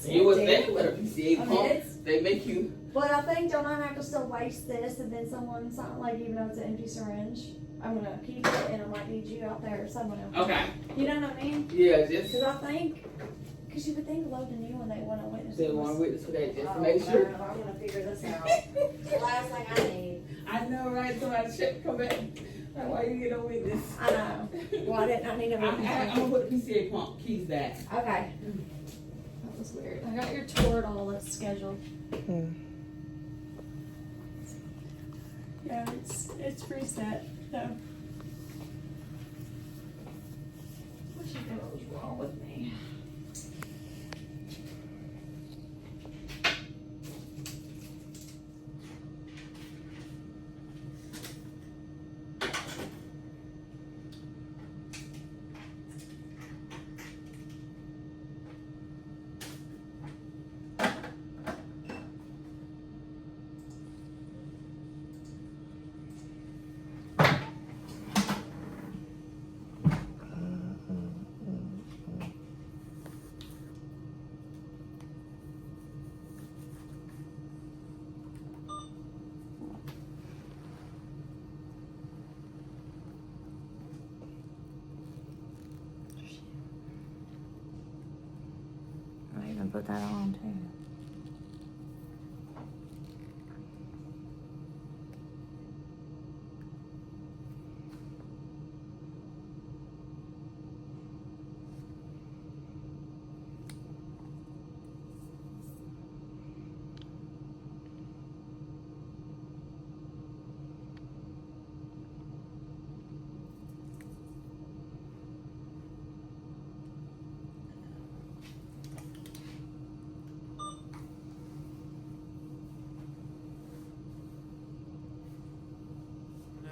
You would think with a PCA pump, they make you. But I think don't I have to still waste this and then someone's not like even though it's an empty syringe, I'm gonna keep it and I might need you out there or someone else. Okay. You know what I mean? Yeah, just. Because I think, because you would think loading you when they want to witness. They want to witness for that just to make sure. I'm gonna figure this out. It's the last thing I need. I know, right? Somebody check, come back. Like, why you get a witness? I know. Well, I need a witness. I'm gonna put the PCA pump keys back. Okay. That was weird. I got your tour and all that's scheduled. Yeah, it's reset. So. What you know was wrong with me? I even put that on too.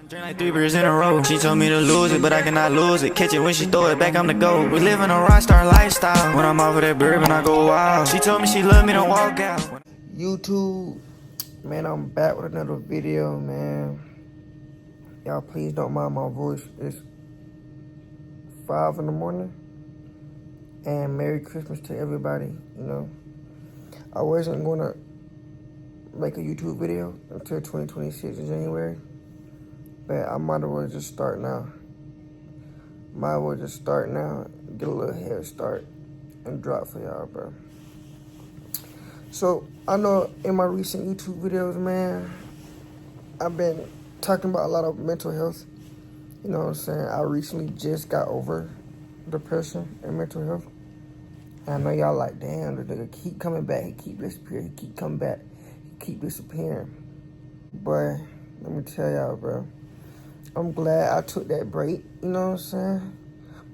Drink like 3 beers in a row. She told me to lose it, but I cannot lose it. Catch it when she throw it back, I'm the GOAT. We living a rock star lifestyle. When I'm off of that bourbon, I go wild. She told me she love me, don't walk out. YouTube, man, I'm back with another video, man. Y'all please don't mind my voice. It's 5 in the morning. And Merry Christmas to everybody, you know. I wasn't gonna make a YouTube video until 2026 in January. But I might as well just start now. Might as well just start now, get a little head start, and drop for y'all, bro. So, I know in my recent YouTube videos, man, I've been talking about a lot of mental health. You know what I'm saying? I recently just got over depression and mental health. And I know y'all like, damn, the nigga keep coming back, he keep disappearing, he keep coming back, he keep disappearing. But, let me tell y'all, bro. I'm glad I took that break, you know what I'm saying?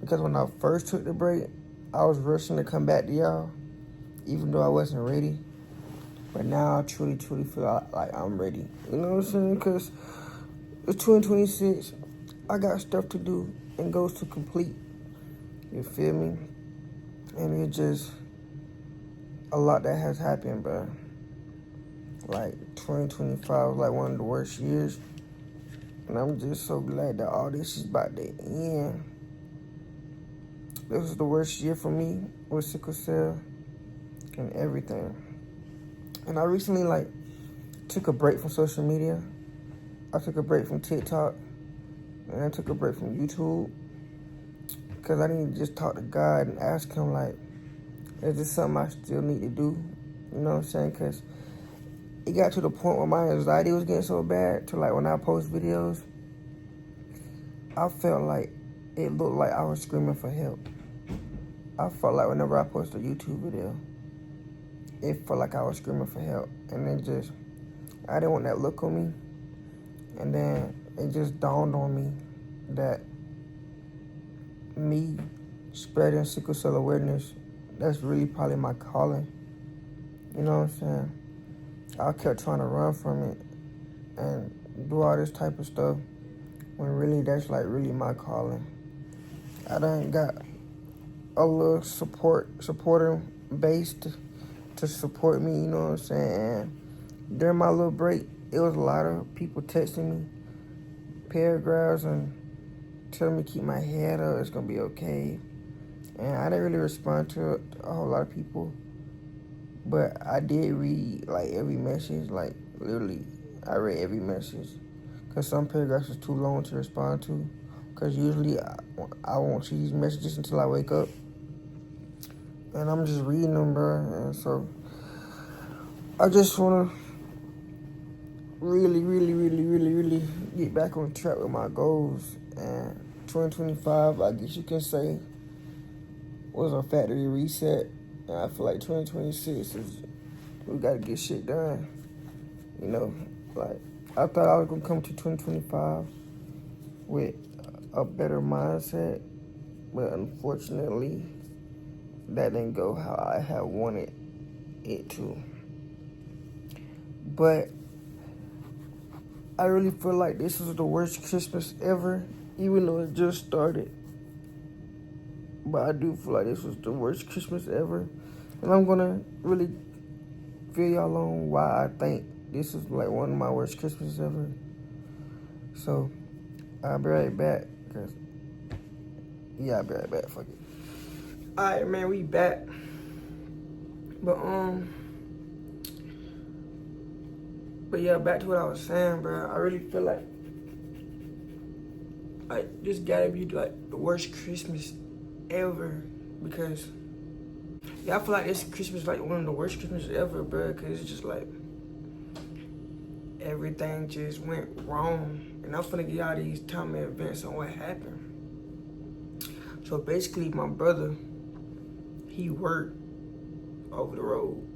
Because when I first took the break, I was rushing to come back to y'all, even though I wasn't ready. But now I truly feel like I'm ready. You know what I'm saying? Because it's 2026, I got stuff to do and goals to complete. You feel me? And it's just a lot that has happened, bro. Like, 2025 was like one of the worst years. And I'm just so glad that all this is about to end. This was the worst year for me with sickle cell and everything. And I recently, like, took a break from social media. I took a break from TikTok. And I took a break from YouTube. Because I need to just talk to God and ask him, like, is this something I still need to do? You know what I'm saying? Because it got to the point where my anxiety was getting so bad to, like, when I post videos, I felt like it looked like I was screaming for help. I felt like whenever I post a YouTube video, it felt like I was screaming for help. And then just, I didn't want that look on me. And then it just dawned on me that me spreading sickle cell awareness, that's really probably my calling. You know what I'm saying? I kept trying to run from it and do all this type of stuff when really that's like really my calling. I done got a little supporter base to support me, you know what I'm saying? And during my little break, it was a lot of people texting me paragraphs and telling me to keep my head up, it's gonna be okay. And I didn't really respond to a whole lot of people. But I did read like every message, like literally, I read every message. Cause some paragraphs was too long to respond to. Cause usually I won't see these messages until I wake up. And I'm just reading them, bro. And so I just wanna really get back on track with my goals. And 2025, I guess you can say, was a factory reset. And I feel like 2026 is, we gotta get shit done. You know, like, I thought I was gonna come to 2025 with a better mindset, but unfortunately, that didn't go how I had wanted it to. But I really feel like this was the worst Christmas ever, even though it just started. But I do feel like this was the worst Christmas ever. And I'm gonna really fill y'all on why I think this is like one of my worst Christmases ever. So, I'll be right back. I'll be right back. Fuck it. Alright, man, we back. But yeah, back to what I was saying, bro. I really feel like this gotta be like the worst Christmas ever, because I feel like this Christmas is like one of the worst Christmases ever, bro, because it's just like everything just went wrong. And I'm finna give y'all these time events on what happened. So basically, my brother, he worked over the road.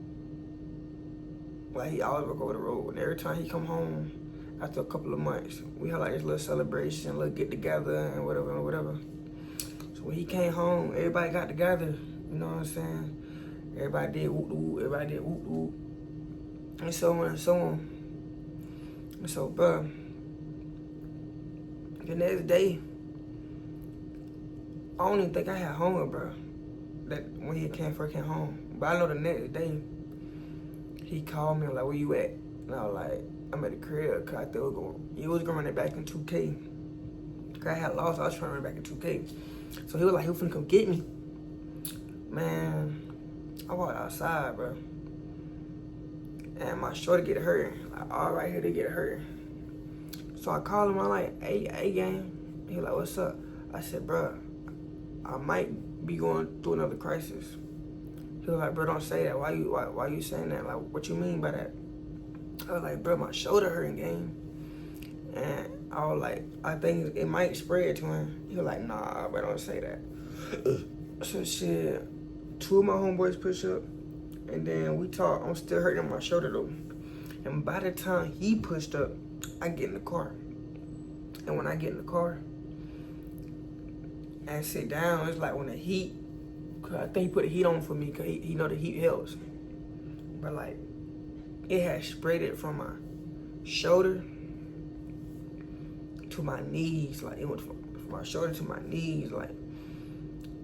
Like, he always work over the road. And every time he come home, after a couple of months, we had like this little celebration, little get together and whatever. So when he came home, everybody got together, you know what I'm saying? Everybody did whoop-whoop, everybody did whoop-whoop. And so on and so on. And so, bro, the next day, I don't even think I had hunger, bro, that when he first came home. But I know the next day, he called me like, where you at? And I was like, I'm at the crib, cause I thought he was gonna run it back in 2K. Cause I had lost, I was trying to run it back in 2K. So he was like, he was finna come get me. Man, I walked outside, bro. And my shoulder get hurt. Like, all right here to get hurt. So I called him, I'm like, hey, gang. He like, what's up? I said, bro, I might be going through another crisis. He was like, bro, don't say that. Why you saying that? Like, what you mean by that? I was like, bro, my shoulder hurting, gang. And I was like, I think it might spread to him. He was like, nah, bro, don't say that. So shit, 2 of my homeboys push up, and then we talk. I'm still hurting my shoulder though. And by the time he pushed up, I get in the car. And when I get in the car and sit down, it's like when the heat, cause I think he put the heat on for me, cause he know the heat helps. But like, it had spread it from my shoulder to my knees. Like, it went from my shoulder to my knees. Like,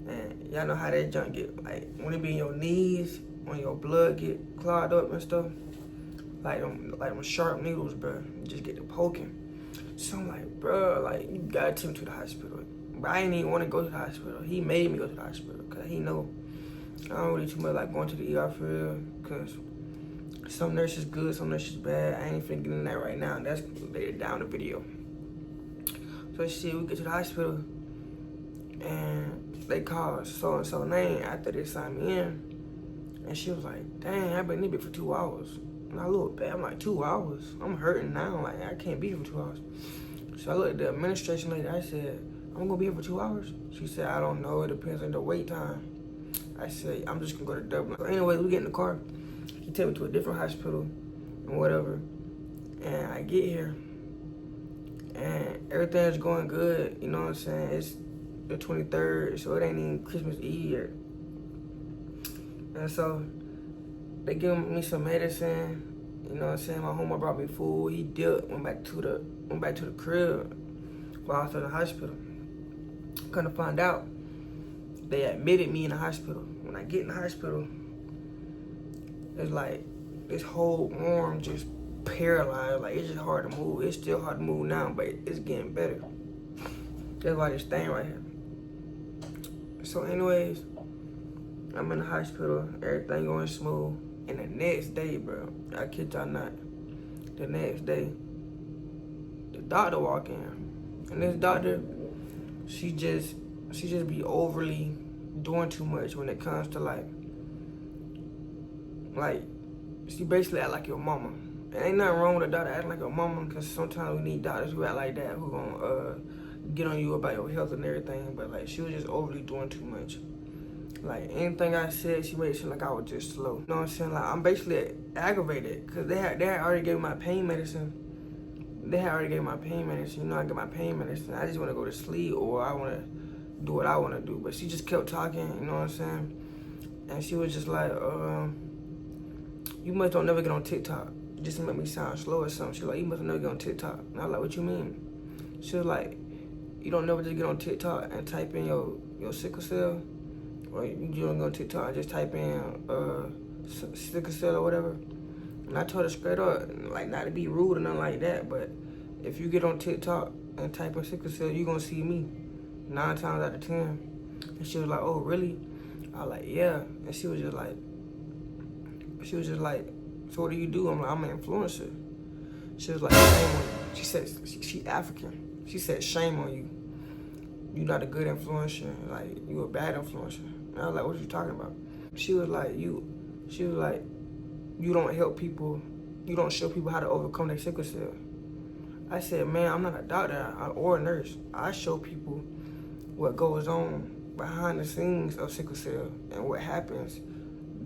and y'all know how that junk get, like, when it be in your knees, when your blood get clogged up and stuff, like them sharp needles, bro, just get to poking. So I'm like, bro, like, you gotta take me to the hospital. But I didn't even want to go to the hospital. He made me go to the hospital, cause he know I don't really too much like going to the ER for real, cause some nurses good, some nurses bad. I ain't finna get in that right now. That's later down the video. So shit, we get to the hospital, and they called so-and-so name after they signed me in. And she was like, dang, I've been in this bitch for 2 hours. And I looked bad, I'm like, 2 hours? I'm hurting now, like, I can't be here for 2 hours. So I looked at the administration lady, I said, I'm gonna be here for 2 hours? She said, I don't know, it depends on the wait time. I said, I'm just gonna go to Dublin. So anyway, we get in the car. He took me to a different hospital and whatever. And I get here, and everything's going good, you know what I'm saying? It's the 23rd, so it ain't even Christmas Eve yet. And so they give me some medicine, you know what I'm saying? My homie brought me food. He dipped, went back to the crib while I was in the hospital. Come to find out, they admitted me in the hospital. When I get in the hospital, it's like this whole arm just paralyzed. Like, it's just hard to move. It's still hard to move now, but it's getting better. That's why this thing right here. So anyways, I'm in the hospital, everything going smooth. And the next day, bro, I kid y'all not, the next day, the doctor walk in. And this doctor, she just be overly doing too much when it comes to like, she basically act like your mama. And ain't nothing wrong with a doctor acting like your mama, because sometimes we need doctors who act like that, who gonna get on you about your health and everything. But like, she was just overly doing too much. Like, anything I said, she made it seem like I was just slow. You know what I'm saying? Like, I'm basically aggravated, because they had already gave me my pain medicine. You know, I get my pain medicine. I just want to go to sleep, or I want to do what I want to do. But she just kept talking, you know what I'm saying? And she was just like, you must don't never get on TikTok. Just to make me sound slow or something. She was like, you must never get on TikTok. And I was like, what you mean? She was like, you don't never just get on TikTok and type in your sickle cell? Or you don't go on TikTok and just type in sickle cell or whatever? And I told her straight up, like, not to be rude or nothing like that, but if you get on TikTok and type in sickle cell, you gonna see me 9 times out of 10. And she was like, oh, really? I was like, yeah. And she was just like, so what do you do? I'm like, I'm an influencer. She was like, shame on you. She said, she African. She said, shame on you. You're not a good influencer. Like, you a bad influencer. And I was like, what are you talking about? She was like, you don't help people. You don't show people how to overcome their sickle cell. I said, man, I'm not a doctor or a nurse. I show people what goes on behind the scenes of sickle cell and what happens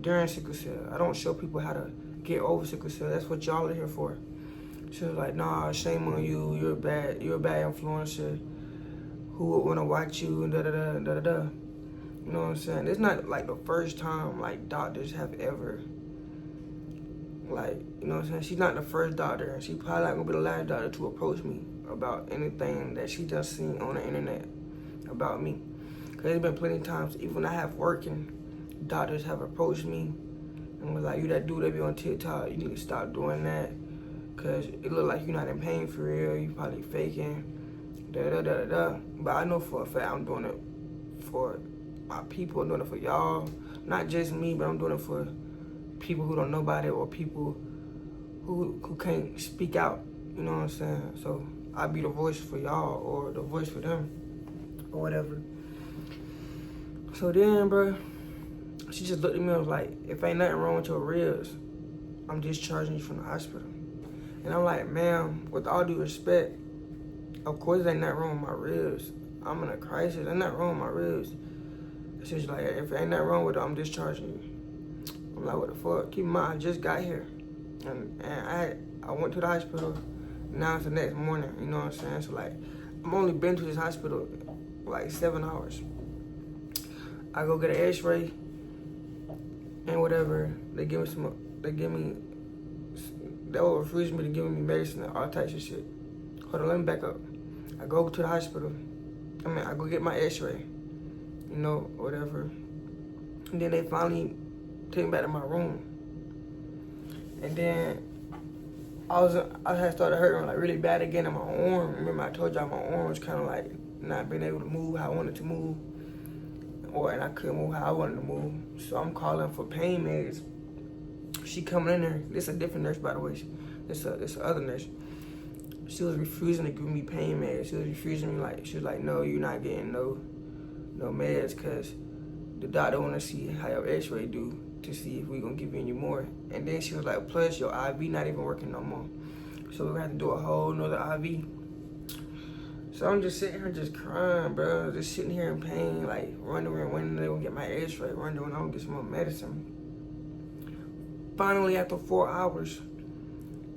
during sickle cell. I don't show people how to get over sickle cell. That's what y'all are here for. She was like, nah, shame on you. You're a bad influencer. Who would want to watch you and da-da-da. You know what I'm saying? It's not like the first time like doctors have ever, like, you know what I'm saying? She's not the first doctor, and she probably not gonna be the last doctor to approach me about anything that she just seen on the internet about me. Cause there's been plenty of times, even when I have working, doctors have approached me and was like, you that dude that be on TikTok, you need to stop doing that. Cause it look like you're not in pain for real, you probably faking, da-da-da-da-da. But I know for a fact I'm doing it for my people, I'm doing it for y'all. Not just me, but I'm doing it for people who don't know about it, or people who can't speak out, you know what I'm saying? So I'll be the voice for y'all, or the voice for them, or whatever. So then, bro, she just looked at me and was like, if ain't nothing wrong with your ribs, I'm discharging you from the hospital. And I'm like, ma'am, with all due respect, of course ain't nothing wrong with my ribs. I'm in a crisis, ain't nothing wrong with my ribs. She's like, if ain't nothing wrong with it, I'm discharging you. I'm like, what the fuck? Keep in mind, I just got here. And I went to the hospital, now it's the next morning, you know what I'm saying? So like, I've only been to this hospital like 7 hours. I go get an x-ray and whatever, they will refuse me to give me medicine and all types of shit. Hold on, let me back up. I go to the hospital, I go get my x-ray, you know, whatever. And then they finally take me back to my room. And then I had started hurting like really bad again in my arm. Remember I told y'all my arm was kind of like not being able to move how I wanted to move, and I couldn't move how I wanted to move. So I'm calling for pain meds. She coming in there. This is a different nurse, by the way. This other nurse. She was refusing to give me pain meds. She was refusing me, like, she was like, no, you're not getting no meds, because the doctor want to see how your x-ray do to see if we gonna give you any more. And then she was like, plus your IV not even working no more. So we're gonna have to do a whole nother IV. So I'm just sitting here just crying, bro. Just sitting here in pain, like wondering when they gonna get my x-ray, wondering when I'm gonna get some more medicine. Finally, after 4 hours,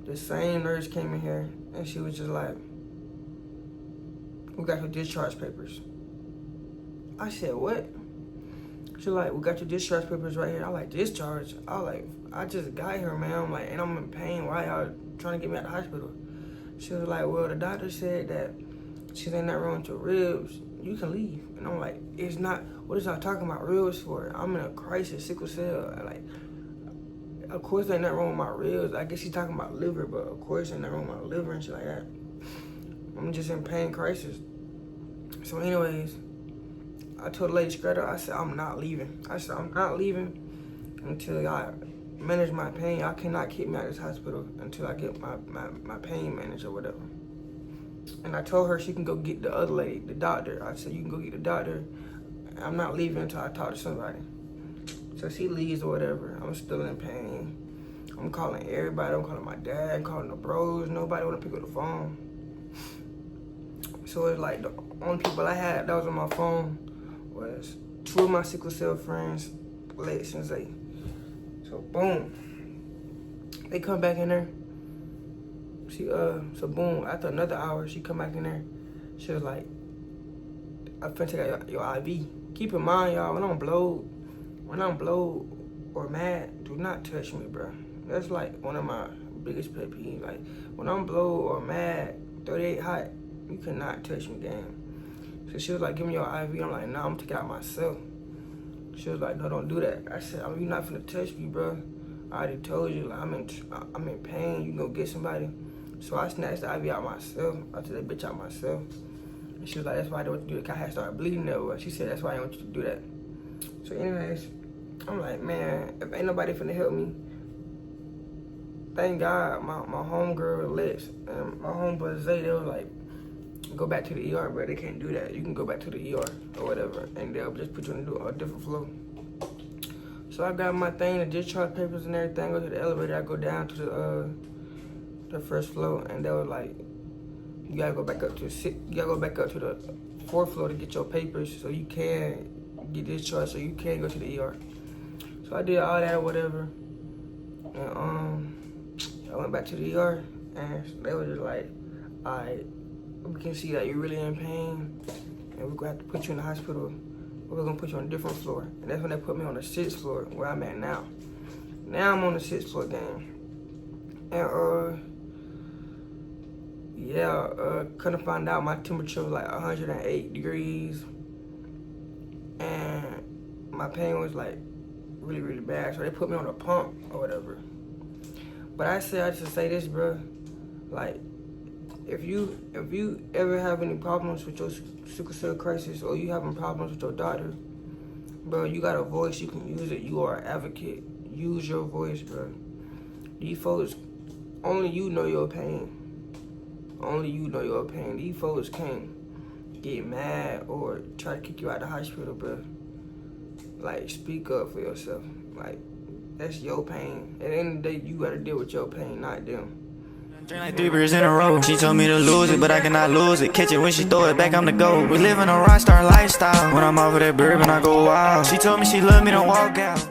the same nurse came in here and she was just like, we got your discharge papers. I said, what? She like, we got your discharge papers right here. I like, discharge? I like, I just got here, man. I'm like, and I'm in pain. Why y'all trying to get me out of the hospital? She was like, well, the doctor said that she's ain't nothing wrong with your ribs. You can leave. And I'm like, it's not, what is y'all talking about ribs for? I'm in a crisis, sickle cell. Like, of course ain't nothing wrong with my ribs. I guess she's talking about liver, but of course ain't nothing wrong with my liver and shit like that. I'm just in pain crisis. So anyways, I told the lady straight up, I said, I'm not leaving. I said, I'm not leaving until I manage my pain. I cannot keep me out of this hospital until I get my pain managed or whatever. And I told her she can go get the other lady, the doctor. I said, you can go get the doctor. I'm not leaving until I talk to somebody. So she leaves or whatever. I'm still in pain. I'm calling everybody. I'm calling my dad. I'm calling the bros. Nobody want to pick up the phone. So it's like the only people I had that was on my phone was 2 of my sickle cell friends, Lex and Zay. So boom, they come back in there. So boom, after another hour, she come back in there. She was like, I finna take out your IV. Keep in mind, y'all, when I'm blowed or mad, do not touch me, bro. That's like one of my biggest pet peeves. Like, when I'm blowed or mad, 38 hot, you cannot touch me, damn. So she was like, give me your IV. I'm like, nah, I'm gonna take it out myself. She was like, no, don't do that. I said, you're not finna touch me, bro. I already told you, like, I'm in pain. You can go get somebody. So I snatched the IV out myself. I took that bitch out myself. And she was like, that's why I don't want you to do it. I had started bleeding that. She said, that's why I don't want you to do that. So anyways, I'm like, man, if ain't nobody finna help me, thank God my homegirl Lex and my homeboy Zay, they were like, go back to the ER, bro. They can't do that. You can go back to the ER or whatever, and they'll just put you in a different floor. So I got my thing, the discharge papers and everything. Go to the elevator. I go down to the first floor, and they were like, you gotta go back up to the 4th floor to get your papers, so you can get discharged, so you can go to the ER. So I did all that or whatever, and I went back to the ER, and they were just like, all right, we can see that you're really in pain, and we're gonna have to put you in the hospital, but we're gonna put you on a different floor. And that's when they put me on the 6th floor, where I'm at now. Now I'm on the 6th floor, gang. And couldn't find out my temperature was like 108 degrees, and my pain was like really, really bad. So they put me on a pump or whatever. But I just say this, bro, like, if you ever have any problems with your sickle cell crisis, or you having problems with your doctor, bro, you got a voice, you can use it. You are an advocate. Use your voice, bro. These folks, only you know your pain. Only you know your pain. These folks can't get mad or try to kick you out of the hospital, bro. Like, speak up for yourself. Like, that's your pain. At the end of the day, you gotta deal with your pain, not them. Drink like 3 beers in a row. She told me to lose it, but I cannot lose it. Catch it when she throw it back, I'm the GOAT. We living a rockstar lifestyle. When I'm off of that bourbon, I go wild. She told me she love me, don't walk out.